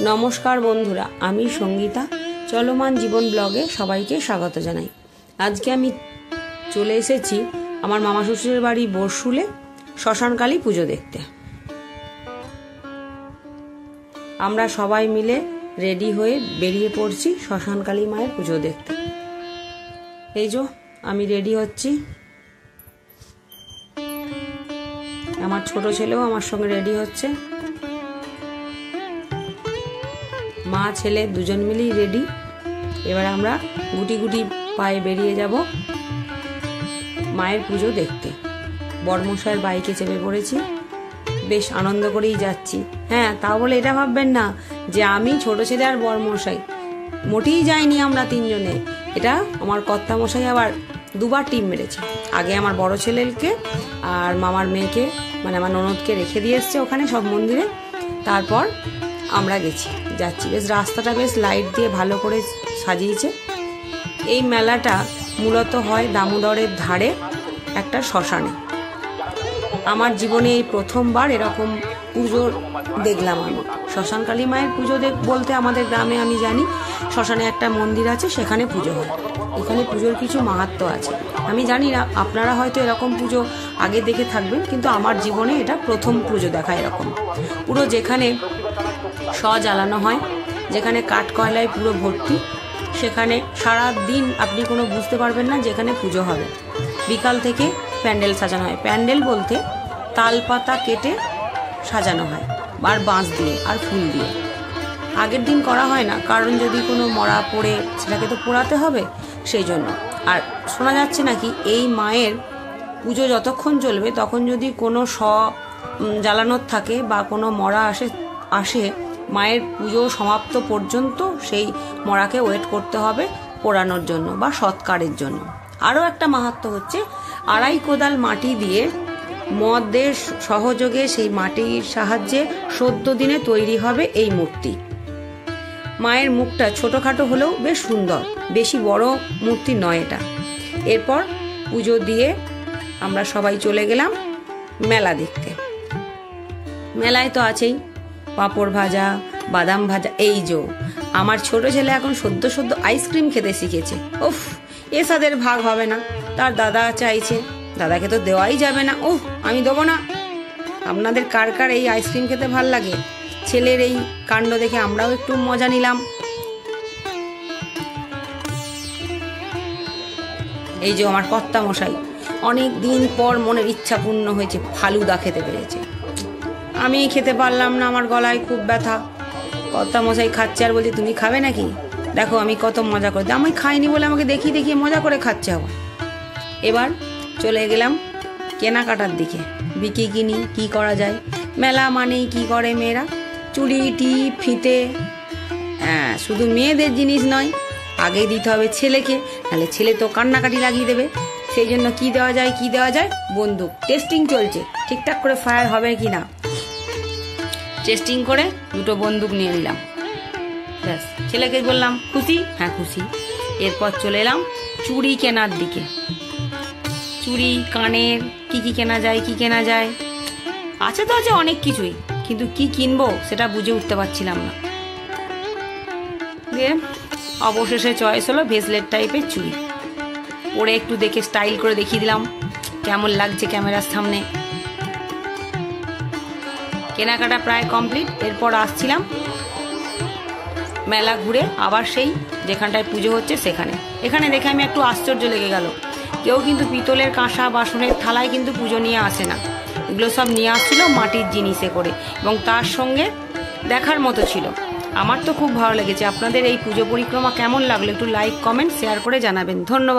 নমস্কার বন্ধুরা, আমি সঙ্গীতা। চলমান জীবন ব্লগে সবাইকে স্বাগত জানাই। আজকে আমি চলে এসেছি আমার মামা শ্বশুরের বাড়ি বরশুলে শ্মশানকালী পুজো দেখতে। আমরা সবাই মিলে রেডি হয়ে বেরিয়ে পড়ছি শ্মশানকালী মায়ের পুজো দেখতে। এই যে আমি রেডি হচ্ছি, আমার ছোট ছেলেও আমার সঙ্গে রেডি হচ্ছে। মা ছেলে দুজন মিলেই রেডি। এবার আমরা গুটি গুটি পায়ে বেরিয়ে যাব মায়ের পুজো দেখতে। বড়মশাইয়ের বাইকে চেপে পড়েছি, বেশ আনন্দ করেই যাচ্ছি। হ্যাঁ, তাও বলে এটা ভাববেন না যে আমি ছোট ছেলে আর বড়মশাই, মোটেই যাইনি আমরা তিনজনে। এটা আমার কর্তামশাই আবার দুবার টিম মেরেছে। আগে আমার বড় ছেলেকে আর মামার মেয়েকে, মানে আমার ননদকে রেখে দিয়ে এসছে ওখানে সব মন্দিরে। তারপর আমরা যাচ্ছি। বেশ রাস্তাটা বেশ লাইট দিয়ে ভালো করে সাজিয়েছে। এই মেলাটা মূলত হয় দামোদরের ধারে একটা শ্মশানে। আমার জীবনে এই প্রথমবার এরকম পুজো দেখলাম আমি। শ্মশানকালী মায়ের পুজো বলতে আমাদের গ্রামে আমি জানি শ্মশানে একটা মন্দির আছে, সেখানে পুজো হয়। এখানে পুজোর কিছু মাহাত্ম্য আছে। আমি জানি না, আপনারা হয়তো এরকম পুজো আগে দেখে থাকবেন, কিন্তু আমার জীবনে এটা প্রথম পুজো দেখা এরকম। পুরো যেখানে জ্বালানো হয়, যেখানে কাঠ কয়লায় পুরো ভর্তি, সেখানে সারা দিন আপনি কোনো বুঝতে পারবেন না যেখানে পুজো হবে। বিকাল থেকে প্যান্ডেল সাজানো হয়। প্যান্ডেল বলতে তাল পাতা কেটে সাজানো হয়, আর বাঁশ দিয়ে আর ফুল দিয়ে। আগের দিন করা হয় না, কারণ যদি কোনো মরা পড়ে সেটাকে তো পোড়াতে হবে, সেই জন্য। আর শোনা যাচ্ছে নাকি এই মায়ের পুজো যতক্ষণ চলবে তখন যদি কোনো জ্বালানোর থাকে বা কোনো মরা আসে মায়ের পুজো সমাপ্ত পর্যন্ত সেই মরাকে ওয়েট করতে হবে পোড়ানোর জন্য বা সৎকারের জন্য। আরও একটা মাহাত্ম্য হচ্ছে, 2.5 কোদাল মাটি দিয়ে মদের সহযোগে সেই মাটির সাহায্যে 14 দিনে তৈরি হবে এই মূর্তি। মায়ের মুখটা ছোটখাটো হলেও বেশ সুন্দর, বেশি বড় মূর্তি নয় এটা। এরপর পুজো দিয়ে আমরা সবাই চলে গেলাম মেলা দেখতে। মেলায় তো আছেই পাঁপড় ভাজা, বাদাম ভাজা। এই যে আমার ছোট ছেলে এখন সদ্য আইসক্রিম খেতে শিখেছে। উফ, এ সাদের ভাগ হবে না, তার দাদা চাইছে, দাদাকে তো দেওয়াই যাবে না। উফ, আমি দেবো না। আপনাদের কার কার এই আইসক্রিম খেতে ভাল লাগে? ছেলের এই কাণ্ড দেখে আমরাও একটু মজা নিলাম। এই যে আমার কর্তামশাই, অনেক দিন পর মনের ইচ্ছা পূর্ণ হয়েছে, ফালুদা খেতে পেরেছে। আমি খেতে পারলাম না, আমার গলায় খুব ব্যথা। কর্তামশাই খাচ্ছে আর বলছে তুমি খাবে নাকি? দেখো আমি কত মজা করে, আমি খাইনি বলে আমাকে দেখিয়ে মজা করে খাচ্ছে আবার। এবার চলে গেলাম কেনাকাটার দিকে। বিকি কিনি, কি করা যায়। মেলা মানেই কি করে মেয়েরা, চুড়ি টিপ ফিতে। হ্যাঁ, শুধু মেয়েদের জিনিস নয়, আগেই দিতে হবে ছেলেকে, তাহলে ছেলে তো কান্নাকাটি লাগিয়ে দেবে। সেই জন্য কি দেওয়া যায়, বন্দুক টেস্টিং চলছে, ঠিকঠাক করে ফায়ার হবে কি না টেস্টিং করে 2টো বন্দুক নিয়ে নিলাম। ব্যাস, ছেলেকে বললাম খুশি? হ্যাঁ খুশি। এরপর চলে এলাম চুড়ি কেনার দিকে। চুড়ি কানের কি কেনা যায়, আছে তো আছে অনেক কিছুই, কিন্তু কি কিনবো সেটা বুঝে উঠতে পারছিলাম না। দিয়ে অবশেষে চয়েস হলো ভেসলেট টাইপের চুড়ি। পরে একটু দেখে স্টাইল করে দেখিয়ে দিলাম কেমন লাগছে ক্যামেরার সামনে। কেনাকাটা প্রায় কমপ্লিট। এরপর আসছিলাম মেলা ঘুরে আবার সেই যেখানটায় পুজো হচ্ছে সেখানে। এখানে দেখে আমি একটু আশ্চর্য লেগে গেল, কেউ কিন্তু পিতলের কাঁসা বাসনের থালায় কিন্তু পুজো নিয়ে আসে না। এগুলো সব নিয়ে আসছিল মাটির জিনিসে করে, এবং তার সঙ্গে দেখার মতো ছিল। আমার তো খুব ভালো লেগেছে। আপনাদের এই পুজো পরিক্রমা কেমন লাগলো একটু লাইক কমেন্ট শেয়ার করে জানাবেন। ধন্যবাদ।